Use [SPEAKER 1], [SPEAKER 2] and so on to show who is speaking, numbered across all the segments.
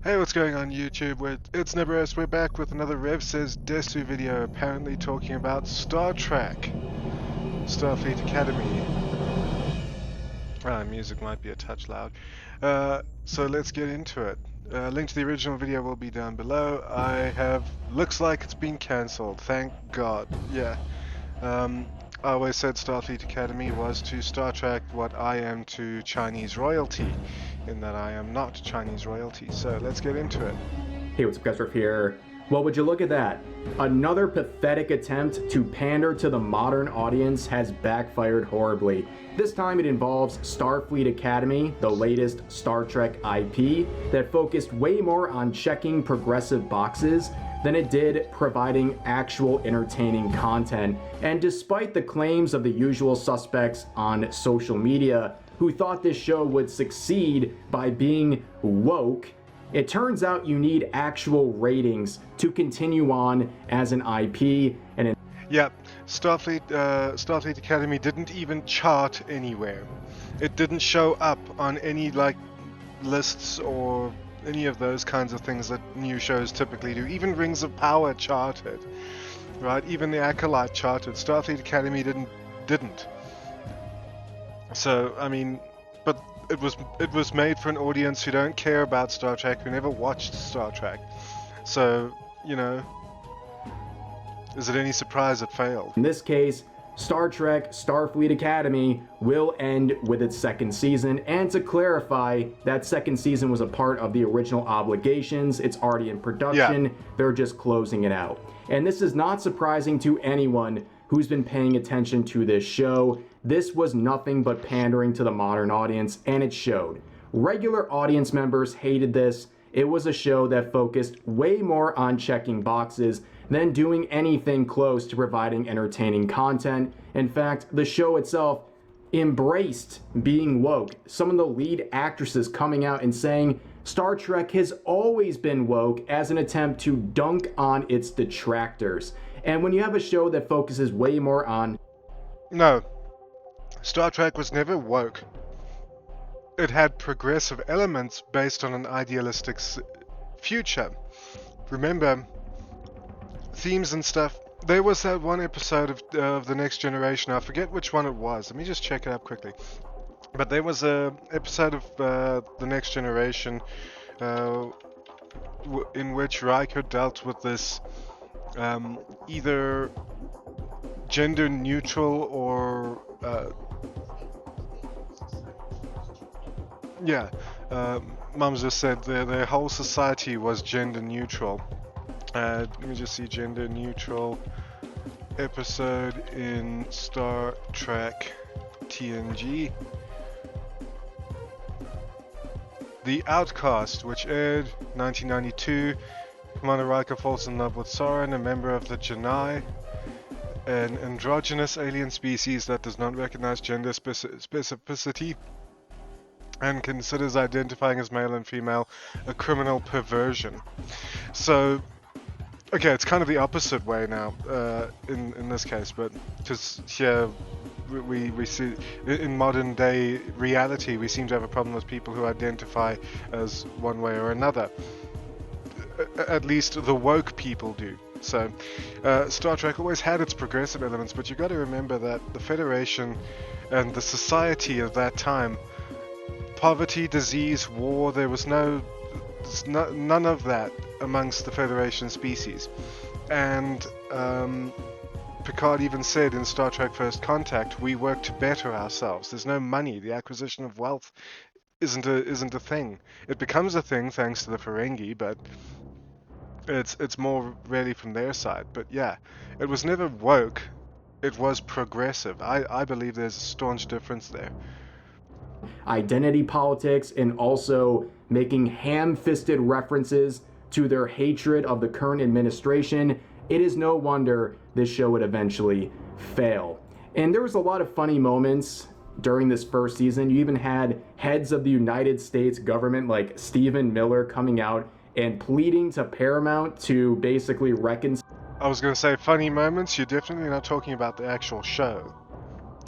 [SPEAKER 1] Hey, what's going on YouTube? It's Neverest. We're back with another RevSaysDesu video, apparently talking about Star Trek, Starfleet Academy. Music might be a touch loud. So let's get into it. Link to the original video will be down below. Looks like it's been cancelled, thank God. Yeah. I always said Starfleet Academy was to Star Trek what I am to Chinese royalty, in that I am not Chinese royalty. So let's get into it.
[SPEAKER 2] Hey, what's up guys, Riff here. Well, would you look at that? Another pathetic attempt to pander to the modern audience has backfired horribly. This time it involves Starfleet Academy, the latest Star Trek IP, that focused way more on checking progressive boxes than it did providing actual entertaining content. And despite the claims of the usual suspects on social media who thought this show would succeed by being woke, it turns out you need actual ratings to continue on as an IP. And
[SPEAKER 1] yeah, Starfleet Academy didn't even chart anywhere. It didn't show up on any lists or any of those kinds of things that new shows typically do. Even Rings of Power charted, right? Even the Acolyte charted. Starfleet Academy didn't. So I mean, but it was made for an audience who don't care about Star Trek, who never watched Star Trek. So, you know, is it any surprise it failed?
[SPEAKER 2] in this case, Star Trek Starfleet Academy will end with its second season, and to clarify, that second season was a part of the original obligations. It's already in production.
[SPEAKER 1] Yeah.
[SPEAKER 2] They're just closing it out. And this is not surprising to anyone who's been paying attention to this show. This was nothing but pandering to the modern audience, and it showed. Regular audience members hated this. It was a show that focused way more on checking boxes than doing anything close to providing entertaining content. In fact, the show itself embraced being woke. Some of the lead actresses coming out and saying Star Trek has always been woke as an attempt to dunk on its detractors. And when you have a show that focuses way more on...
[SPEAKER 1] No, Star Trek was never woke. It had progressive elements based on an idealistic future. Remember, themes and stuff. There was that one episode of The Next Generation. I forget which one it was. Let me just check it up quickly. But there was a episode of The Next Generation in which Riker dealt with this either gender neutral or Mum's just said the whole society was gender neutral. Let me just see, gender neutral episode in Star Trek TNG. The Outcast, which aired 1992. Commander Riker falls in love with Soren, a member of the Janai, an androgynous alien species that does not recognize gender specificity and considers identifying as male and female a criminal perversion. So, okay, it's kind of the opposite way now in this case, but because here we see in modern day reality we seem to have a problem with people who identify as one way or another. At least the woke people do. So, Star Trek always had its progressive elements, but you got to remember that the Federation and the society of that time, poverty, disease, war, there was none of that amongst the Federation species. And Picard even said in Star Trek First Contact, we work to better ourselves. There's no money. The acquisition of wealth isn't a thing. It becomes a thing thanks to the Ferengi, but it's more really from their side. But yeah, it was never woke. It was progressive. I believe there's a staunch difference there.
[SPEAKER 2] Identity politics, and also making ham-fisted references to their hatred of the current administration. It is no wonder this show would eventually fail. And there was a lot of funny moments during this first season. You even had heads of the United States government like Stephen Miller coming out and pleading to Paramount to basically reconcile.
[SPEAKER 1] I was going to say funny moments. You're definitely not talking about the actual show.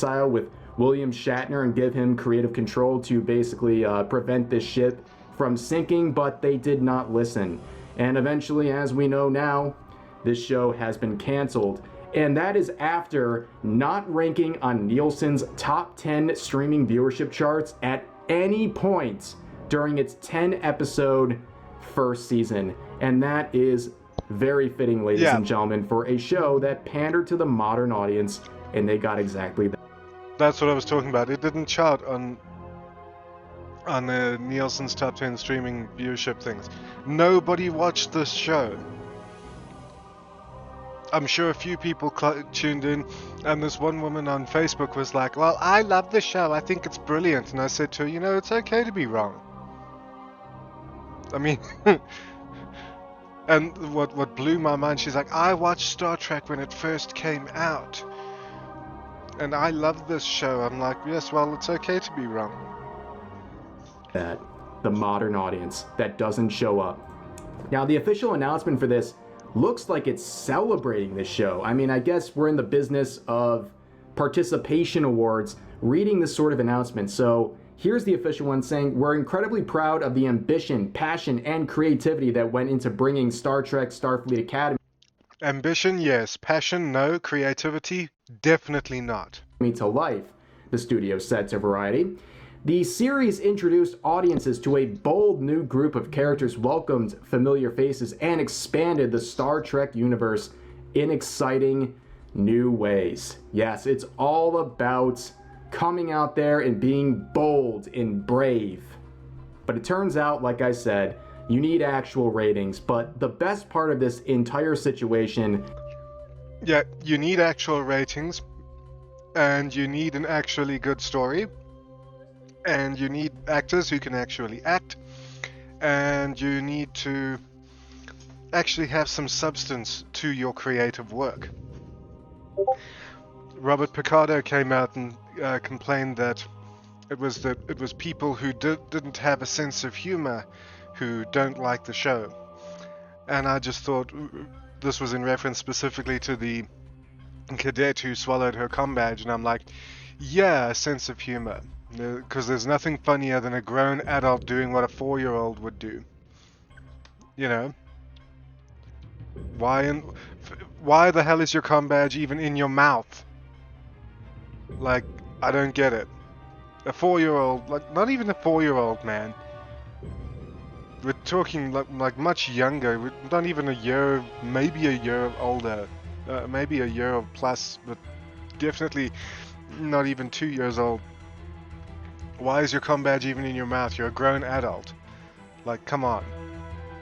[SPEAKER 2] With William Shatner and give him creative control to basically prevent this ship from sinking, but they did not listen. And eventually, as we know now, this show has been canceled. And that is after not ranking on Nielsen's top 10 streaming viewership charts at any point during its 10-episode first season. And that is very fitting, ladies and gentlemen, for a show that pandered to the modern audience, and they got exactly that.
[SPEAKER 1] That's what I was talking about. It didn't chart on Nielsen's top 10 streaming viewership things. Nobody watched this show. I'm sure a few people tuned in, and this one woman on Facebook was like, well, I love the show, I think it's brilliant. And I said to her, you know, it's okay to be wrong. I mean, and what blew my mind, she's like, I watched Star Trek when it first came out, and I love this show. I'm like, yes, well, it's okay to be wrong.
[SPEAKER 2] That the modern audience that doesn't show up. Now, the official announcement for this looks like it's celebrating this show. I mean, I guess we're in the business of participation awards, reading this sort of announcement. So here's the official one saying, we're incredibly proud of the ambition, passion, and creativity that went into bringing Star Trek Starfleet Academy.
[SPEAKER 1] Ambition, yes. Passion, no. Creativity, definitely not.
[SPEAKER 2] To life, the studio said to Variety. The series introduced audiences to a bold new group of characters, welcomed familiar faces, and expanded the Star Trek universe in exciting new ways. Yes, it's all about coming out there and being bold and brave. But it turns out, like I said, you need actual ratings. But the best part of this entire situation...
[SPEAKER 1] Yeah, you need actual ratings, and you need an actually good story. And you need actors who can actually act, and you need to actually have some substance to your creative work. Robert Picardo came out and complained that it was people who didn't have a sense of humor who don't like the show. And I just thought this was in reference specifically to the cadet who swallowed her comm badge, and I'm like, yeah, a sense of humor. Because there's nothing funnier than a grown adult doing what a 4-year-old would do. You know? Why the hell is your comm badge even in your mouth? Like, I don't get it. A 4-year-old, like, not even a 4-year-old, man. We're talking like much younger. We're not even a year, maybe a year older. Maybe a year plus, but definitely not even 2 years old. Why is your comm badge even in your mouth? You're a grown adult. Like, come on.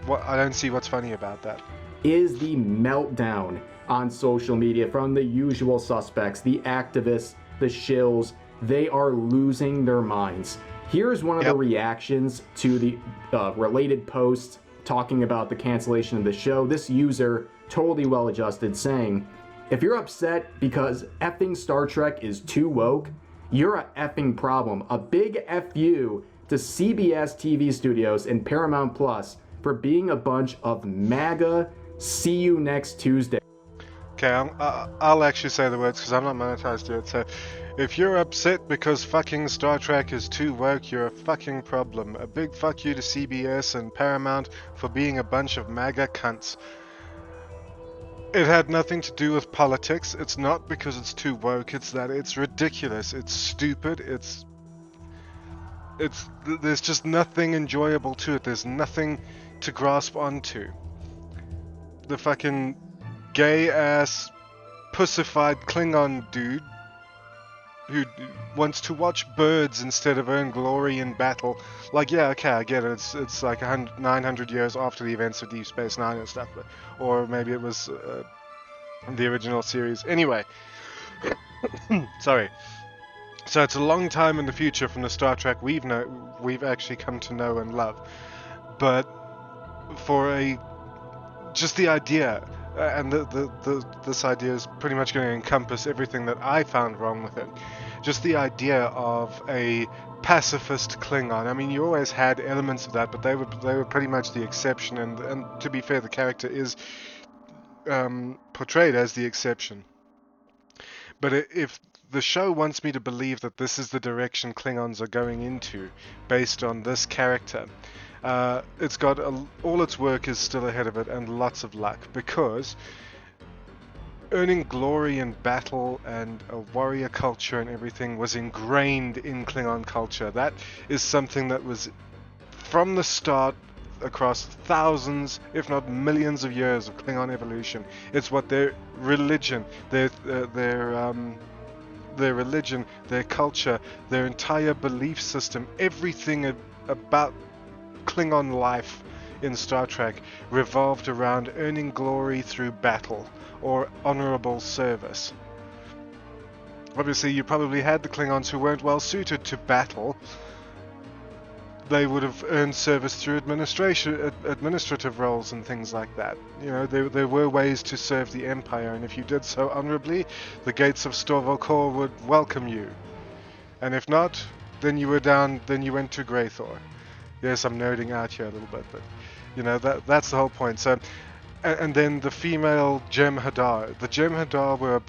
[SPEAKER 1] What? I don't see what's funny about that.
[SPEAKER 2] Is the meltdown on social media from the usual suspects, the activists, the shills. They are losing their minds. Here's one of the reactions to the related post talking about the cancellation of the show. This user, totally well-adjusted, saying, if you're upset because effing Star Trek is too woke, you're a effing problem. A big F you to CBS TV studios and Paramount Plus for being a bunch of MAGA. See you next Tuesday.
[SPEAKER 1] Okay, I'll actually say the words because I'm not monetized to it. So, if you're upset because fucking Star Trek is too woke, you're a fucking problem. A big fuck you to CBS and Paramount for being a bunch of MAGA cunts. It had nothing to do with politics. It's not because it's too woke. It's that it's ridiculous. It's stupid. There's just nothing enjoyable to it. There's nothing to grasp onto. The fucking gay-ass, pussified Klingon dude who wants to watch birds instead of earn glory in battle. Like, yeah, okay, I get it. It's like 900 years after the events of Deep Space Nine and stuff. Or maybe it was the original series. Anyway. Sorry. So it's a long time in the future from the Star Trek we've actually come to know and love. But for just the idea, and this idea is pretty much going to encompass everything that I found wrong with it. Just the idea of a pacifist Klingon. I mean, you always had elements of that, but they were pretty much the exception. And to be fair, the character is portrayed as the exception. But if the show wants me to believe that this is the direction Klingons are going into, based on this character, It's got all its work is still ahead of it, and lots of luck, because earning glory in battle and a warrior culture and everything was ingrained in Klingon culture. That is something that was from the start across thousands, if not millions of years of Klingon evolution. It's what their religion, their religion, their culture, their entire belief system, everything about Klingon life in Star Trek revolved around earning glory through battle or honorable service. Obviously, you probably had the Klingons who weren't well suited to battle. They would have earned service through administrative roles and things like that. You know, there were ways to serve the Empire, and if you did so honorably, the gates of Storvalkor would welcome you. And if not, then you went to Greythor. Yes, I'm nerding out here a little bit, but you know, that's the whole point. So, and then the female Jem'Hadar. The Jem'Hadar were a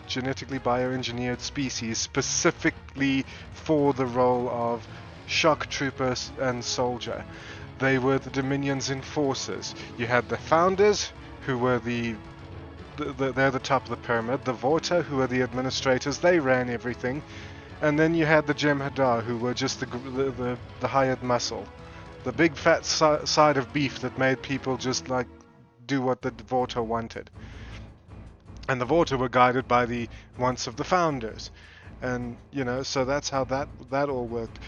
[SPEAKER 1] genetically bioengineered species specifically for the role of shock trooper and soldier. They were the Dominion's enforcers. You had the Founders, who were they're the top of the pyramid. The Vorta, who were the administrators. They ran everything. And then you had the Jem'Hadar, who were just the hired muscle. The big fat side of beef that made people just like do what the Vorta wanted. And the Vorta were guided by the wants of the Founders. And, you know, so that's how that all worked.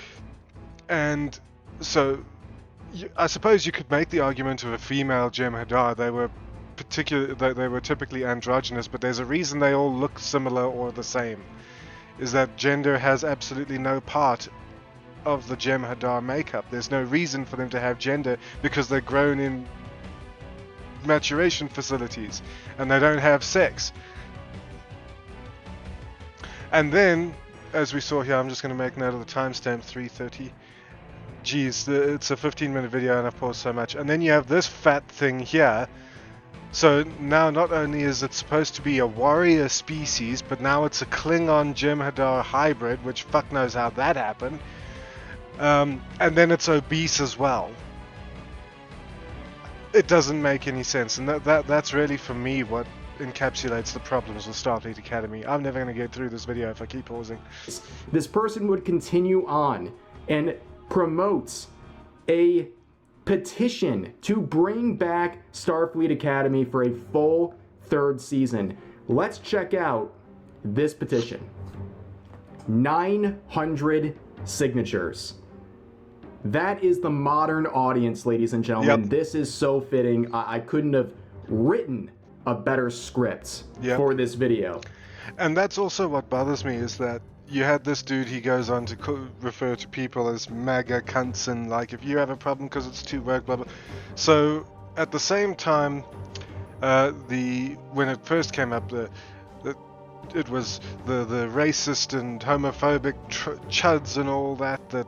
[SPEAKER 1] And so I suppose you could make the argument of a female Jem'Hadar. They were typically androgynous, but there's a reason they all look similar or the same. Is that gender has absolutely no part of the Jem'Hadar makeup. There's no reason for them to have gender because they're grown in maturation facilities and they don't have sex. And then, as we saw here, I'm just going to make note of the timestamp, 3:30. Geez, it's a 15-minute video and I've paused so much. And then you have this fat thing here. So now not only is it supposed to be a warrior species, but now it's a Klingon Jem'Hadar hybrid, which fuck knows how that happened. And then it's obese as well. It doesn't make any sense, and that's really for me what encapsulates the problems with Starfleet Academy. I'm never going to get through this video if I keep pausing.
[SPEAKER 2] This person would continue on and promotes a petition to bring back Starfleet Academy for a full third season. Let's check out this petition. 900 signatures. That is the modern audience, ladies and gentlemen. Yep. This is so fitting. I couldn't have written a better script for this video.
[SPEAKER 1] And that's also what bothers me, is that you had this dude, he goes on to refer to people as MAGA cunts, and like, if you have a problem because it's too woke, blah blah. So at the same time, when it first came up, it was the racist and homophobic chuds and all that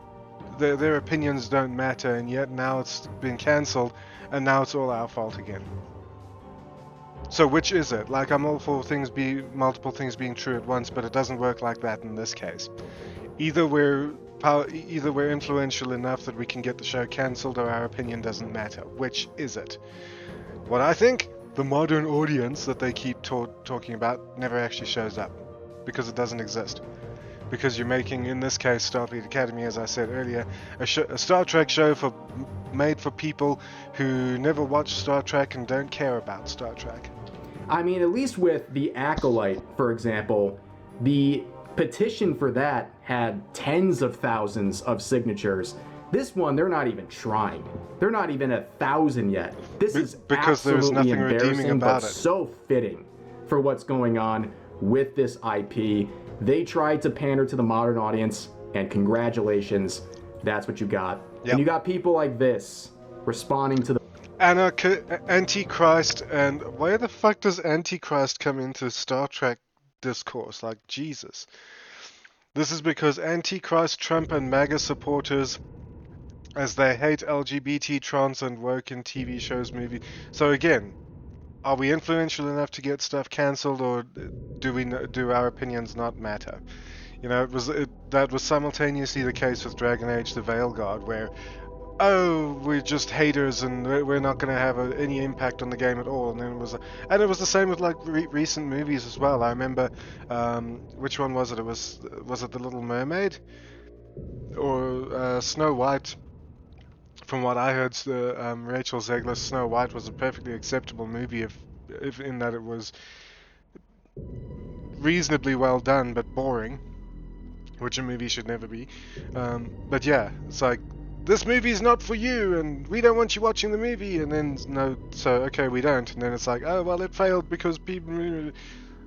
[SPEAKER 1] their opinions don't matter, and yet now it's been cancelled, and now it's all our fault again. So which is it? Like, I'm all for multiple things being true at once, but it doesn't work like that in this case. Either we're influential enough that we can get the show cancelled, or our opinion doesn't matter. Which is it? What I think, the modern audience that they keep talking about never actually shows up, because it doesn't exist. Because you're making, in this case, Starfleet Academy, as I said earlier, a Star Trek show made for people who never watch Star Trek and don't care about Star Trek.
[SPEAKER 2] I mean, at least with The Acolyte, for example, the petition for that had tens of thousands of signatures. This one, they're not even trying. They're not even 1,000 yet. This is
[SPEAKER 1] because
[SPEAKER 2] absolutely
[SPEAKER 1] there's nothing redeeming about
[SPEAKER 2] but
[SPEAKER 1] it.
[SPEAKER 2] So fitting for what's going on with this IP. They tried to pander to the modern audience, and congratulations, that's what you got. Yep. And you got people like this responding to the
[SPEAKER 1] Antichrist, and where the fuck does Antichrist come into Star Trek discourse? Like, Jesus. This is because Antichrist, Trump, and MAGA supporters, as they hate LGBT, trans, and woke in TV shows, movies. So again, are we influential enough to get stuff cancelled, or do our opinions not matter? You know, that was simultaneously the case with Dragon Age: The Veilguard, where, oh, we're just haters and we're not going to have any impact on the game at all. And then it was the same with like recent movies as well. I remember, which one was it? Was it The Little Mermaid or Snow White? From what I heard, Rachel Zegler's Snow White was a perfectly acceptable movie if in that it was reasonably well done but boring, which a movie should never be. But yeah, it's like, this movie's not for you, and we don't want you watching the movie, and then, no, so, okay, we don't, and then it's like, oh, well, it failed because people...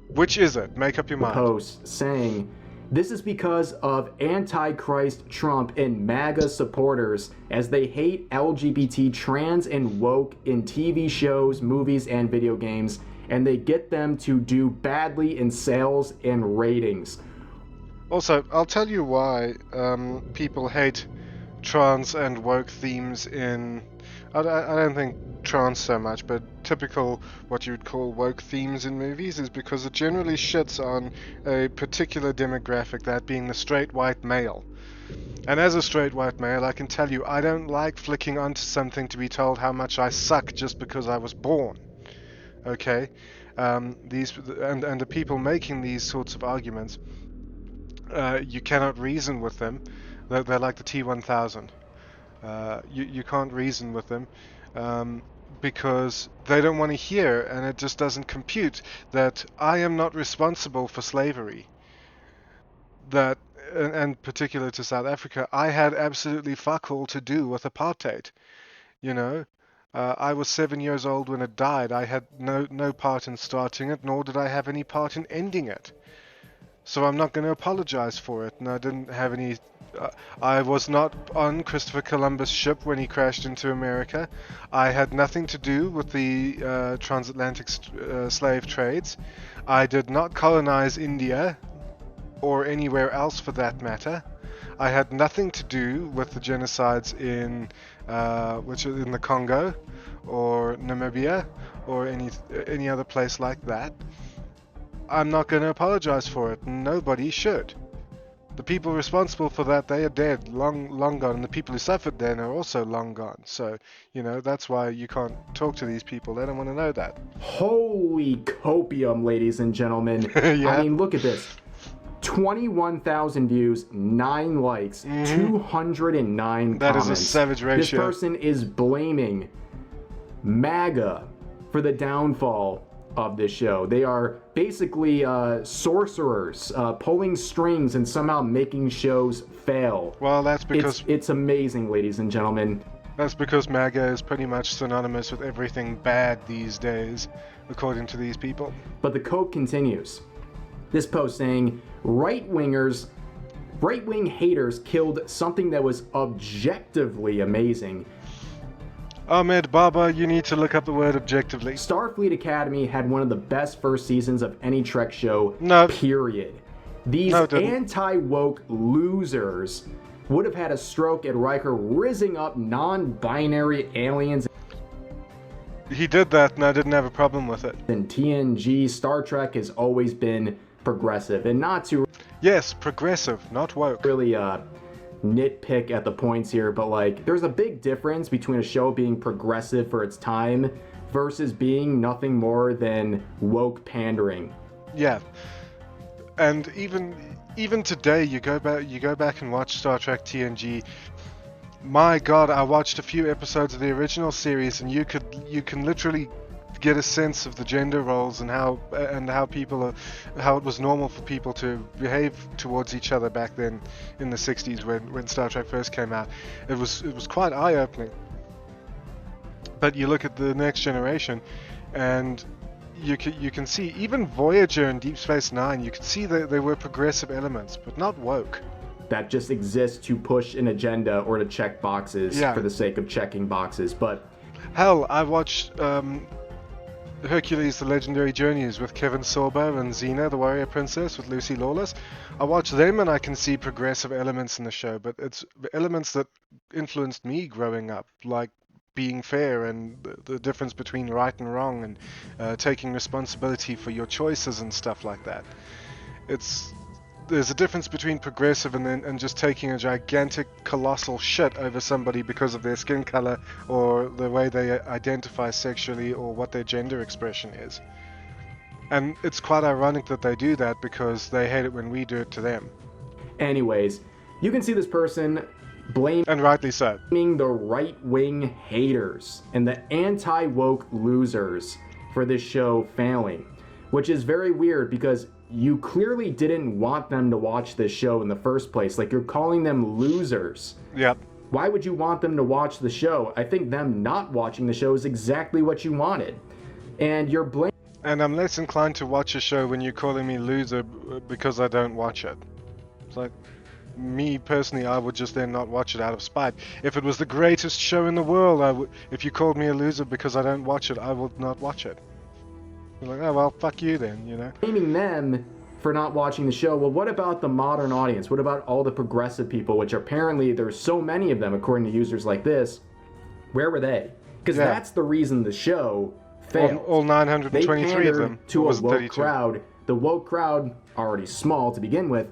[SPEAKER 1] Which is it? Make up your mind.
[SPEAKER 2] Post saying, this is because of Antichrist Trump and MAGA supporters, as they hate LGBT, trans, and woke in TV shows, movies, and video games, and they get them to do badly in sales and ratings.
[SPEAKER 1] Also, I'll tell you why people hate trans and woke themes in... I don't think trans so much, but typical what you would call woke themes in movies is because it generally shits on a particular demographic, that being the straight white male. And as a straight white male, I can tell you I don't like flicking onto something to be told how much I suck just because I was born. Okay? These and the people making these sorts of arguments, you cannot reason with them. They're like the T-1000. You can't reason with them because they don't want to hear, and it just doesn't compute that I am not responsible for slavery. That, and particular to South Africa, I had absolutely fuck all to do with apartheid. You know, I was 7 years old when it died. I had no part in starting it, nor did I have any part in ending it. So I'm not going to apologize for it, and I didn't have any... I was not on Christopher Columbus' ship when he crashed into America. I had nothing to do with the transatlantic slave trades. I did not colonize India, or anywhere else for that matter. I had nothing to do with the genocides in the Congo, or Namibia, or any other place like that. I'm not going to apologize for it. Nobody should. The people responsible for that, they are dead, long gone, and the people who suffered then are also long gone. So, you know, that's why you can't talk to these people. They don't want to know that.
[SPEAKER 2] Holy copium, ladies and gentlemen.
[SPEAKER 1] Yeah.
[SPEAKER 2] I mean, look at this. 21,000 views, 9 likes, 209
[SPEAKER 1] That
[SPEAKER 2] comments.
[SPEAKER 1] is a savage ratio.
[SPEAKER 2] This person is blaming MAGA for the downfall of this show. They are basically sorcerers, pulling strings and somehow making shows fail.
[SPEAKER 1] Well, that's because...
[SPEAKER 2] It's amazing, ladies and gentlemen.
[SPEAKER 1] That's because MAGA is pretty much synonymous with everything bad these days, according to these people.
[SPEAKER 2] But the quote continues. This post saying, right-wing haters killed something that was objectively amazing.
[SPEAKER 1] Ahmed Baba, you need to look up the word objectively.
[SPEAKER 2] Starfleet Academy had one of the best first seasons of any Trek show,
[SPEAKER 1] No.
[SPEAKER 2] period. These anti-woke losers would have had a stroke at Riker rizzing up non-binary aliens.
[SPEAKER 1] He did that, and I didn't have a problem with it.
[SPEAKER 2] In TNG, Star Trek has always been progressive, and not to
[SPEAKER 1] Yes, progressive, not woke.
[SPEAKER 2] really nitpick at the points here, but like, there's a big difference between a show being progressive for its time versus being nothing more than woke pandering.
[SPEAKER 1] Yeah, and even today, you go back and watch Star Trek TNG. My God, I watched a few episodes of the original series, and you can literally get a sense of the gender roles and how it was normal for people to behave towards each other back then in the 60s when Star Trek first came out. It was quite eye-opening. But you look at the Next Generation, and you can see even Voyager and Deep Space Nine. You can see that there were progressive elements, but not woke.
[SPEAKER 2] That just exists to push an agenda or to check boxes for the sake of checking boxes. But
[SPEAKER 1] hell, I watched Hercules: The Legendary Journeys with Kevin Sorbo and Xena, the Warrior Princess, with Lucy Lawless. I watch them and I can see progressive elements in the show, but it's elements that influenced me growing up, like being fair and the difference between right and wrong, and taking responsibility for your choices and stuff like that. there's a difference between progressive and just taking a gigantic, colossal shit over somebody because of their skin color or the way they identify sexually or what their gender expression is. And it's quite ironic that they do that because they hate it when we do it to them.
[SPEAKER 2] Anyways, you can see this person blaming,
[SPEAKER 1] and rightly so,
[SPEAKER 2] the right-wing haters and the anti-woke losers for this show failing, which is very weird because you clearly didn't want them to watch this show in the first place. Like, you're calling them losers.
[SPEAKER 1] Yep.
[SPEAKER 2] Why would you want them to watch the show? I think them not watching the show is exactly what you wanted. And you're blaming...
[SPEAKER 1] And I'm less inclined to watch a show when you're calling me loser because I don't watch it. It's like, me personally, I would just then not watch it out of spite. If it was the greatest show in the world, if you called me a loser because I don't watch it, I would not watch it. You're like, oh well, fuck you then, you know?
[SPEAKER 2] Blaming them for not watching the show. Well, what about the modern audience? What about all the progressive people, which apparently there's so many of them according to users like this? Where were they? Because that's the reason the show failed.
[SPEAKER 1] All 923 of them.
[SPEAKER 2] To a woke crowd. The woke crowd, already small to begin with,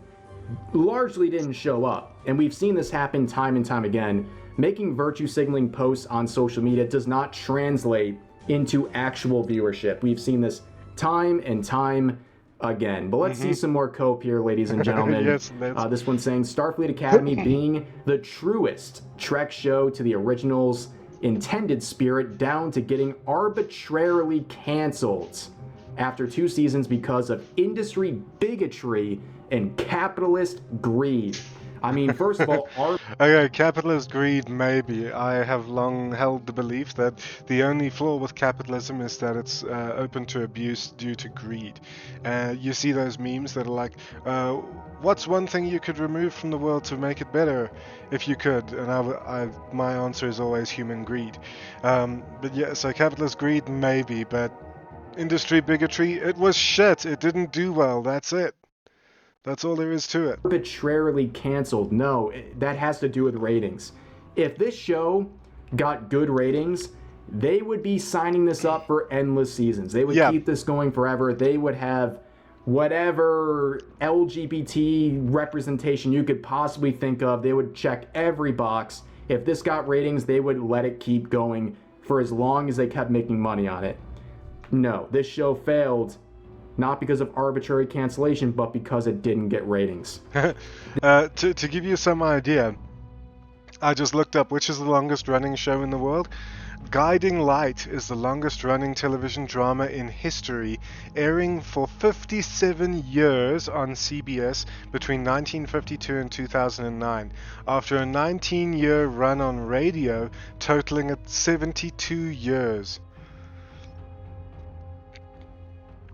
[SPEAKER 2] largely didn't show up. And we've seen this happen time and time again. Making virtue signaling posts on social media does not translate into actual viewership. We've seen this time and time again. But let's see some more cope here, ladies and gentlemen.
[SPEAKER 1] Yes,
[SPEAKER 2] this one's saying Starfleet Academy being the truest Trek show to the original's intended spirit, down to getting arbitrarily canceled after 2 seasons because of industry bigotry and capitalist greed. I mean, first of all,
[SPEAKER 1] okay, capitalist greed, maybe. I have long held the belief that the only flaw with capitalism is that it's open to abuse due to greed. You see those memes that are like, what's one thing you could remove from the world to make it better if you could? And my answer is always human greed. But yeah, so capitalist greed, maybe, but industry bigotry, it was shit. It didn't do well. That's it. That's all there is to it.
[SPEAKER 2] Arbitrarily canceled. No, that has to do with ratings. If this show got good ratings, they would be signing this up for endless seasons. They would keep this going forever. They would have whatever LGBT representation you could possibly think of. They would check every box. If this got ratings, they would let it keep going for as long as they kept making money on it. No, this show failed. Not because of arbitrary cancellation, but because it didn't get ratings.
[SPEAKER 1] To give you some idea, I just looked up which is the longest running show in the world. Guiding Light is the longest running television drama in history, airing for 57 years on CBS between 1952 and 2009, after a 19-year run on radio, totaling at 72 years.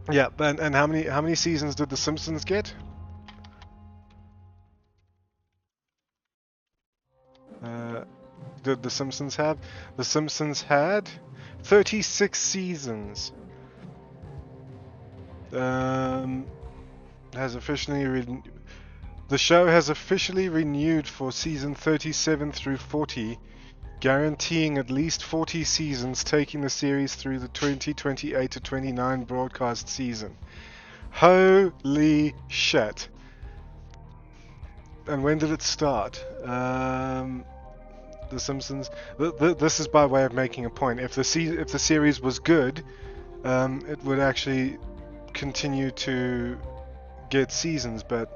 [SPEAKER 1] Yeah, and how many seasons did The Simpsons get? Did The Simpsons have? The Simpsons had 36 seasons. The show has officially renewed for season 37 through 40. Guaranteeing at least 40 seasons, taking the series through the 2028 to 29 broadcast season. Holy shit. And when did it start? The Simpsons. This is by way of making a point. If the series was good, it would actually continue to get seasons, but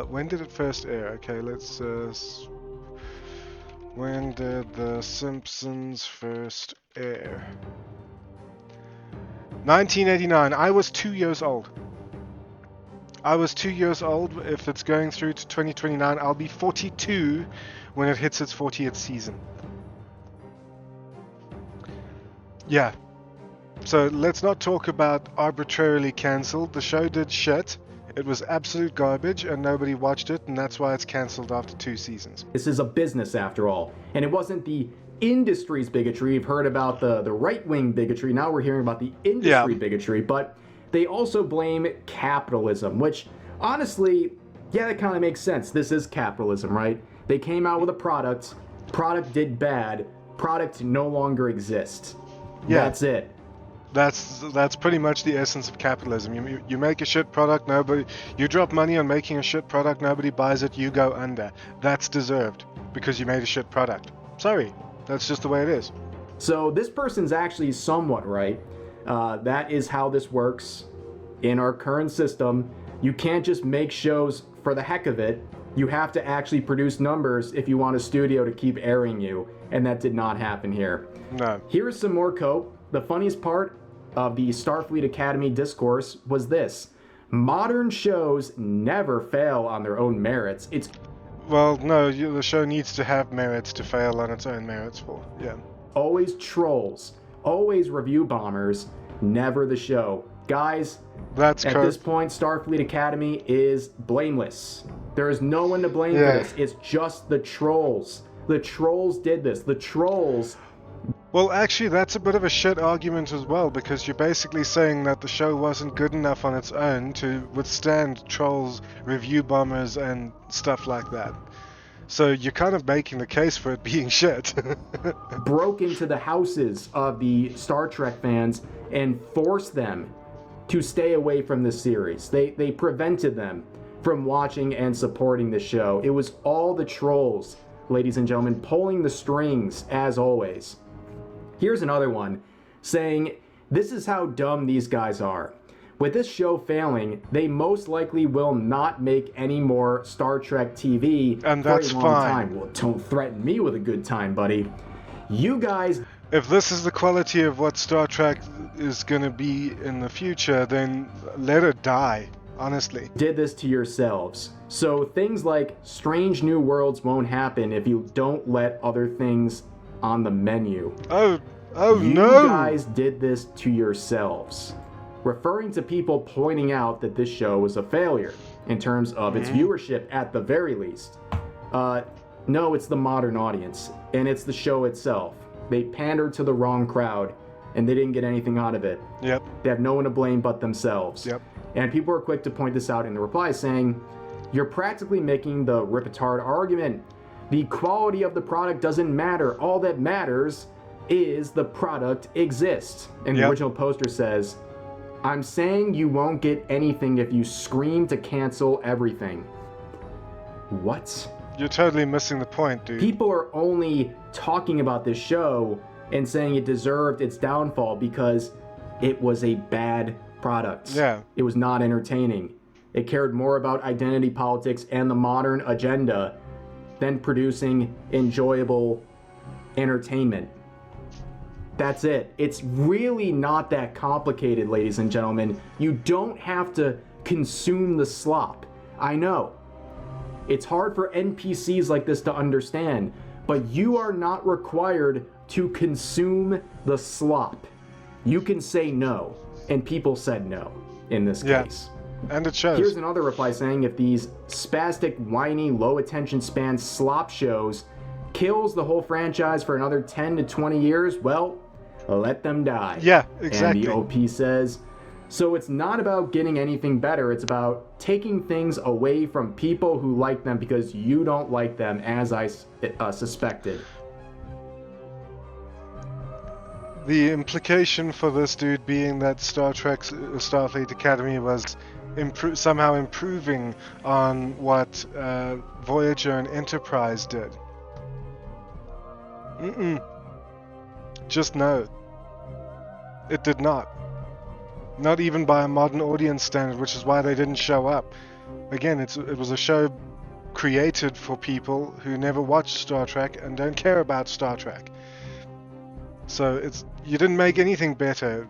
[SPEAKER 1] when did it first air? Okay, let's when did The Simpsons first air? 1989. I was 2 years old. If it's going through to 2029, I'll be 42 when it hits its 40th season. Yeah. So let's not talk about arbitrarily cancelled. The show did shit. It was absolute garbage and nobody watched it, and that's why it's cancelled after 2 seasons.
[SPEAKER 2] This is a business after all, and it wasn't the industry's bigotry. You've heard about the right-wing bigotry. Now we're hearing about the industry bigotry, but they also blame capitalism, which honestly, yeah, that kind of makes sense. This is capitalism, right? They came out with a product did bad, product no longer exists. Yeah. That's it.
[SPEAKER 1] That's pretty much the essence of capitalism. You make a shit product, you drop money on making a shit product, nobody buys it, you go under. That's deserved because you made a shit product. Sorry, that's just the way it is.
[SPEAKER 2] So this person's actually somewhat right. That is how this works in our current system. You can't just make shows for the heck of it. You have to actually produce numbers if you want a studio to keep airing you, and that did not happen here.
[SPEAKER 1] No.
[SPEAKER 2] Here's some more cope. The funniest part of the Starfleet Academy discourse was this: modern shows never fail on their own merits.
[SPEAKER 1] Well, no, the show needs to have merits to fail on its own merits for. Yeah.
[SPEAKER 2] Always trolls, always review bombers, never the show. Guys,
[SPEAKER 1] at
[SPEAKER 2] this point, Starfleet Academy is blameless. There is no one to blame for this. It's just the trolls. The trolls did this. The trolls.
[SPEAKER 1] Well, actually, that's a bit of a shit argument as well, because you're basically saying that the show wasn't good enough on its own to withstand trolls, review bombers, and stuff like that. So you're kind of making the case for it being shit.
[SPEAKER 2] Broke into the houses of the Star Trek fans and forced them to stay away from the series. They prevented them from watching and supporting the show. It was all the trolls, ladies and gentlemen, pulling the strings as always. Here's another one saying, this is how dumb these guys are. With this show failing, they most likely will not make any more Star Trek TV
[SPEAKER 1] and
[SPEAKER 2] for
[SPEAKER 1] that's
[SPEAKER 2] a long
[SPEAKER 1] fine.
[SPEAKER 2] time. Well, don't threaten me with a good time, buddy. You guys...
[SPEAKER 1] If this is the quality of what Star Trek is going to be in the future, then let it die, honestly.
[SPEAKER 2] Did this to yourselves. So things like Strange New Worlds won't happen if you don't let other things on the menu.
[SPEAKER 1] Oh
[SPEAKER 2] you
[SPEAKER 1] no!
[SPEAKER 2] You guys did this to yourselves. Referring to people pointing out that this show was a failure in terms of its viewership at the very least. No, it's the modern audience, and it's the show itself. They pandered to the wrong crowd, and they didn't get anything out of it.
[SPEAKER 1] Yep.
[SPEAKER 2] They have no one to blame but themselves.
[SPEAKER 1] Yep.
[SPEAKER 2] And people are quick to point this out in the replies, saying, you're practically making the ripetard argument. The quality of the product doesn't matter. All that matters is the product exists. And the original poster says, I'm saying you won't get anything if you scream to cancel everything. What?
[SPEAKER 1] You're totally missing the point, dude.
[SPEAKER 2] People are only talking about this show and saying it deserved its downfall because it was a bad product.
[SPEAKER 1] Yeah.
[SPEAKER 2] It was not entertaining. It cared more about identity politics and the modern agenda than producing enjoyable entertainment. That's it. It's really not that complicated, ladies and gentlemen. You don't have to consume the slop. I know. It's hard for NPCs like this to understand, but you are not required to consume the slop. You can say no, and people said no in this case.
[SPEAKER 1] And it shows.
[SPEAKER 2] Here's another reply saying, if these spastic, whiny, low attention span slop shows kills the whole franchise for another 10 to 20 years, well, let them die.
[SPEAKER 1] Yeah, exactly.
[SPEAKER 2] And the OP says, so it's not about getting anything better, it's about taking things away from people who like them because you don't like them, as I suspected.
[SPEAKER 1] The implication for this dude being that Star Trek's Starfleet Academy was somehow improving on what Voyager and Enterprise did. Just no. It did not. Not even by a modern audience standard, which is why they didn't show up. Again, it was a show created for people who never watched Star Trek and don't care about Star Trek. So you didn't make anything better.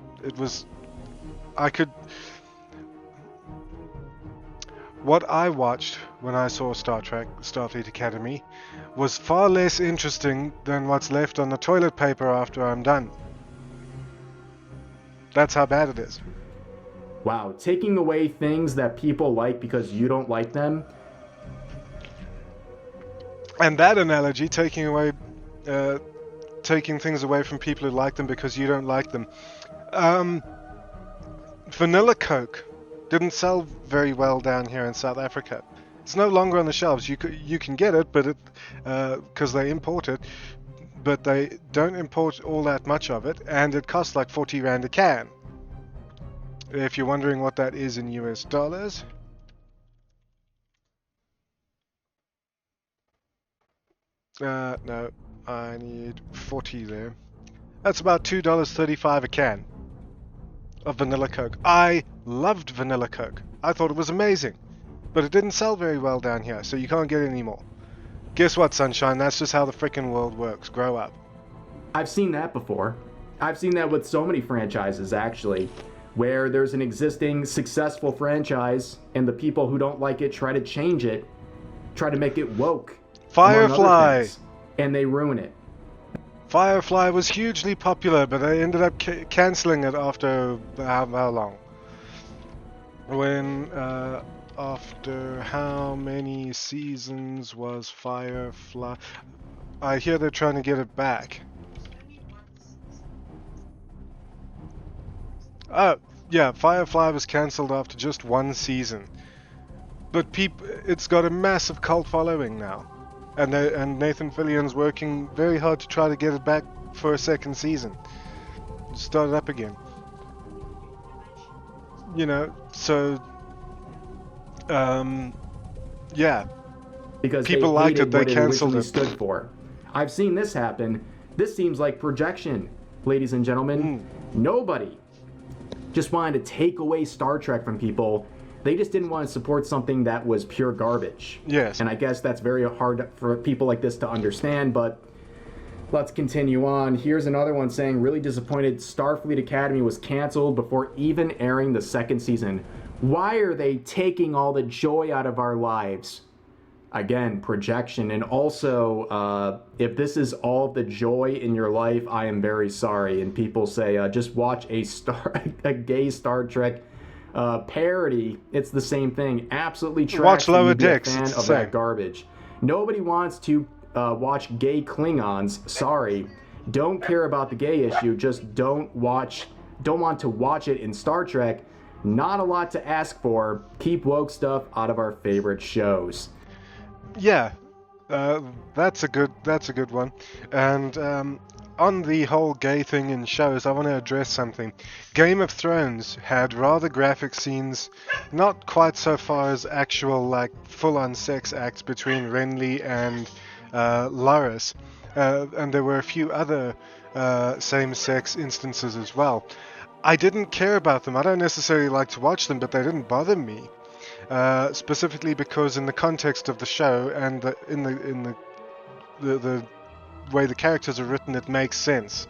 [SPEAKER 1] What I watched when I saw Star Trek Starfleet Academy was far less interesting than what's left on the toilet paper after I'm done. That's how bad it is.
[SPEAKER 2] Wow, taking away things that people like because you don't like them.
[SPEAKER 1] And that analogy, taking things away from people who like them because you don't like them. Vanilla Coke didn't sell very well down here in South Africa. It's no longer on the shelves. You can get it, but because they import it, but they don't import all that much of it, and it costs like 40 Rand a can. If you're wondering what that is in US dollars. No, I need 40 there. That's about $2.35 a can of vanilla Coke. I loved vanilla Coke. I thought it was amazing. But it didn't sell very well down here, so you can't get any more. Guess what, Sunshine? That's just how the frickin' world works. Grow up.
[SPEAKER 2] I've seen that before. I've seen that with so many franchises, actually, where there's an existing successful franchise, and the people who don't like it try to change it, try to make it woke.
[SPEAKER 1] Firefly!
[SPEAKER 2] And they ruin it.
[SPEAKER 1] Firefly was hugely popular, but they ended up cancelling it after how long? When, after how many seasons was Firefly? I hear they're trying to get it back. Oh, yeah, Firefly was cancelled after just one season. But it's got a massive cult following now. And Nathan Fillion's working very hard to try to get it back for a second season. Start it up again. You know, so... yeah.
[SPEAKER 2] Because
[SPEAKER 1] people liked it, they cancelled it.
[SPEAKER 2] Stood for. I've seen this happen. This seems like projection, ladies and gentlemen. Nobody just wanted to take away Star Trek from people. They just didn't want to support something that was pure garbage.
[SPEAKER 1] Yes.
[SPEAKER 2] And I guess that's very hard for people like this to understand, but let's continue on. Here's another one saying, really disappointed Starfleet Academy was canceled before even airing the second season. Why are they taking all the joy out of our lives? Again, projection. And also, if this is all the joy in your life, I am very sorry. And people say, just watch a gay Star Trek parody. It's the same thing. Absolutely trash.
[SPEAKER 1] Watch Lower Decks.
[SPEAKER 2] Fan of that garbage. Nobody wants to watch gay Klingons. Sorry. Don't care about the gay issue. Just don't want to watch it in Star Trek. Not a lot to ask for. Keep woke stuff out of our favorite shows.
[SPEAKER 1] Yeah, that's a good one. And on the whole gay thing in shows, I want to address something. Game of Thrones had rather graphic scenes, not quite so far as actual like full-on sex acts between Renly and Loras, and there were a few other same-sex instances as well. I didn't care about them. I don't necessarily like to watch them, but they didn't bother me. Specifically because in the context of the show and in the way the characters are written, it makes sense.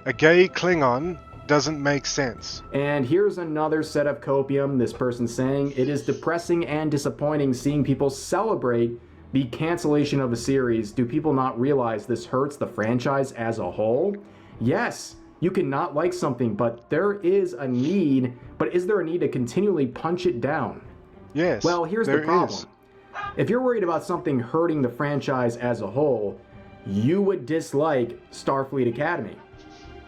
[SPEAKER 1] A gay Klingon doesn't make sense.
[SPEAKER 2] And here's another set of copium. This person saying, it is depressing and disappointing seeing people celebrate the cancellation of a series. Do people not realize this hurts the franchise as a whole? Yes, you can not like something, but there is a need. But is there a need to continually punch it down?
[SPEAKER 1] Yes.
[SPEAKER 2] Well, here's the problem. If you're worried about something hurting the franchise as a whole, you would dislike Starfleet Academy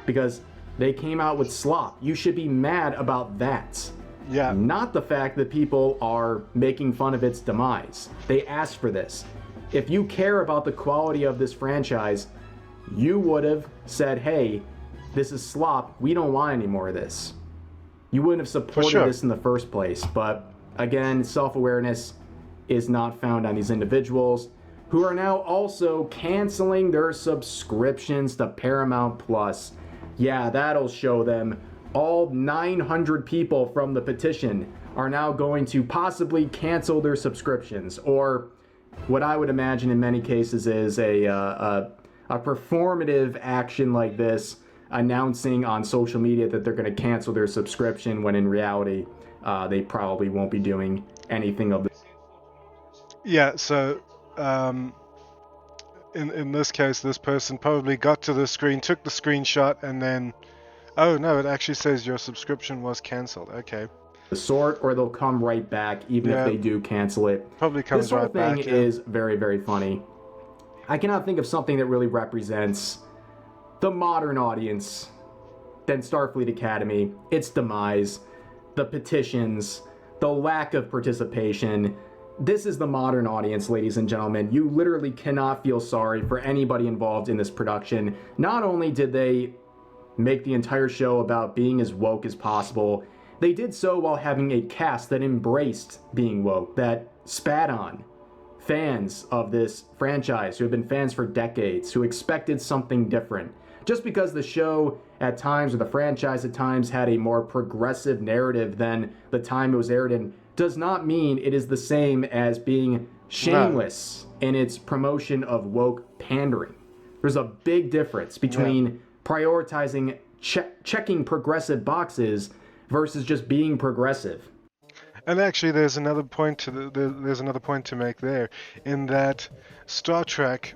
[SPEAKER 2] because they came out with slop. You should be mad about that.
[SPEAKER 1] Yeah.
[SPEAKER 2] Not the fact that people are making fun of its demise. They asked for this. If you care about the quality of this franchise, you would have said, hey, this is slop. We don't want any more of this. You wouldn't have supported this in the first place, but again, self-awareness is not found on these individuals who are now also canceling their subscriptions to Paramount Plus. Yeah, that'll show them. All 900 people from the petition are now going to possibly cancel their subscriptions, or what I would imagine in many cases is a performative action like this, announcing on social media that they're going to cancel their subscription when in reality they probably won't be doing anything of this.
[SPEAKER 1] Yeah, so in this case, this person probably got to the screen, took the screenshot, and then, oh no, it actually says your subscription was cancelled. Okay.
[SPEAKER 2] The sort, or they'll come right back, even if they do cancel it.
[SPEAKER 1] Probably comes right back.
[SPEAKER 2] This whole thing is very, very funny. I cannot think of something that really represents the modern audience than Starfleet Academy, its demise, the petitions, the lack of participation, this is the modern audience, ladies and gentlemen. You literally cannot feel sorry for anybody involved in this production. Not only did they make the entire show about being as woke as possible, they did so while having a cast that embraced being woke, that spat on fans of this franchise who have been fans for decades, who expected something different. Just because the show at times, or the franchise at times, had a more progressive narrative than the time it was aired in, does not mean it is the same as being shameless in its promotion of woke pandering. There's a big difference between prioritizing checking progressive boxes versus just being progressive.
[SPEAKER 1] And actually, there's another point to make there, in that Star Trek,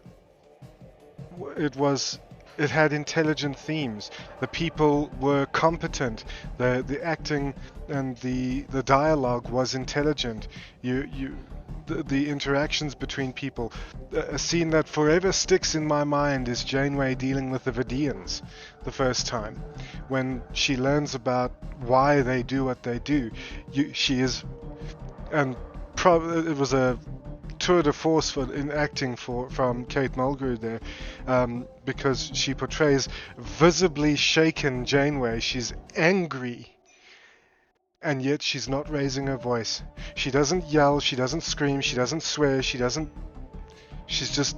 [SPEAKER 1] it had intelligent themes. The people were competent. The acting and the dialogue was intelligent. The interactions between people. A scene that forever sticks in my mind is Janeway dealing with the Vidians the first time, when she learns about why they do what they do. It was a tour de force in acting from Kate Mulgrew there, because she portrays visibly shaken Janeway. She's angry, and yet she's not raising her voice. She doesn't yell, she doesn't scream, she doesn't swear, she's just,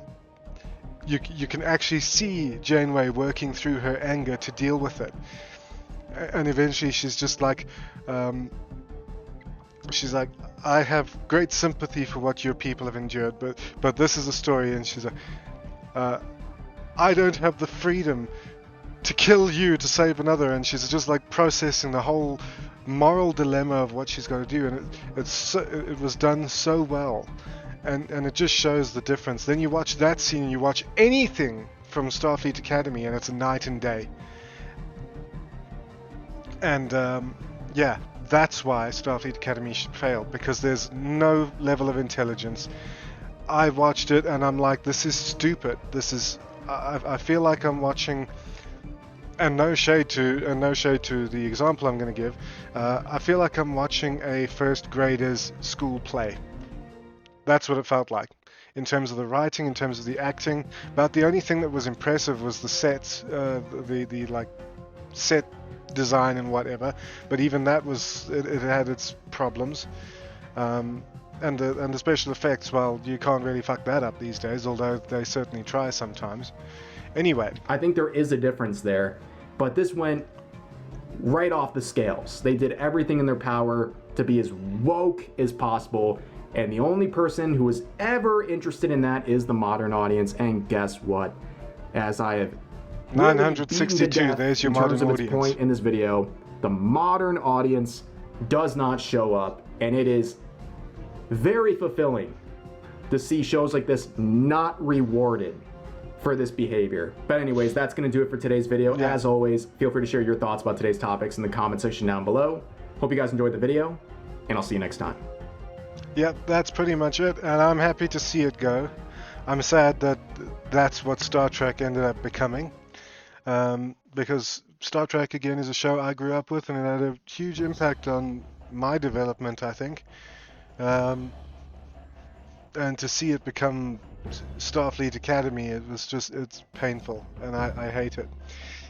[SPEAKER 1] you can actually see Janeway working through her anger to deal with it. And eventually she's just like, I have great sympathy for what your people have endured, but this is a story. And she's like, I don't have the freedom to kill you to save another. And she's just like processing the whole moral dilemma of what she's got to do. And it was done so well, and it just shows the difference. Then you watch that scene and you watch anything from Starfleet Academy, and it's a night and day. And that's why Starfleet Academy should fail, because there's no level of intelligence. I watched it and I'm like, this is stupid. I feel like I'm watching, and no shade to the example I'm going to give, I feel like I'm watching a first grader's school play. That's what it felt like, in terms of the writing, in terms of the acting. But the only thing that was impressive was the sets, the like set design and whatever. But even that it had its problems. And the special effects, well, you can't really fuck that up these days, although they certainly try sometimes. Anyway,
[SPEAKER 2] I think there is a difference there, but this went right off the scales. They did everything in their power to be as woke as possible, and the only person who was ever interested in that is the modern audience. And guess what? As I have
[SPEAKER 1] 962, there's your modern audience.
[SPEAKER 2] Its point in this video, the modern audience does not show up, and it is very fulfilling to see shows like this not rewarded for this behavior. But anyways, that's going to do it for today's video.
[SPEAKER 1] Yeah.
[SPEAKER 2] As always, feel free to share your thoughts about today's topics in the comment section down below. Hope you guys enjoyed the video, and I'll see you next time.
[SPEAKER 1] Yep, that's pretty much it, and I'm happy to see it go. I'm sad that that's what Star Trek ended up becoming, because Star Trek, again, is a show I grew up with, and it had a huge impact on my development, I think. And to see it become Starfleet Academy, it's painful, and I hate it.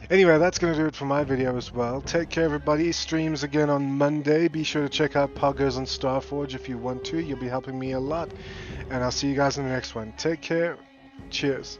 [SPEAKER 1] Anyway, that's going to do it for my video as well. Take care, everybody. Streams again on Monday. Be sure to check out Poggers on Starforge if you want to. You'll be helping me a lot. And I'll see you guys in the next one. Take care. Cheers.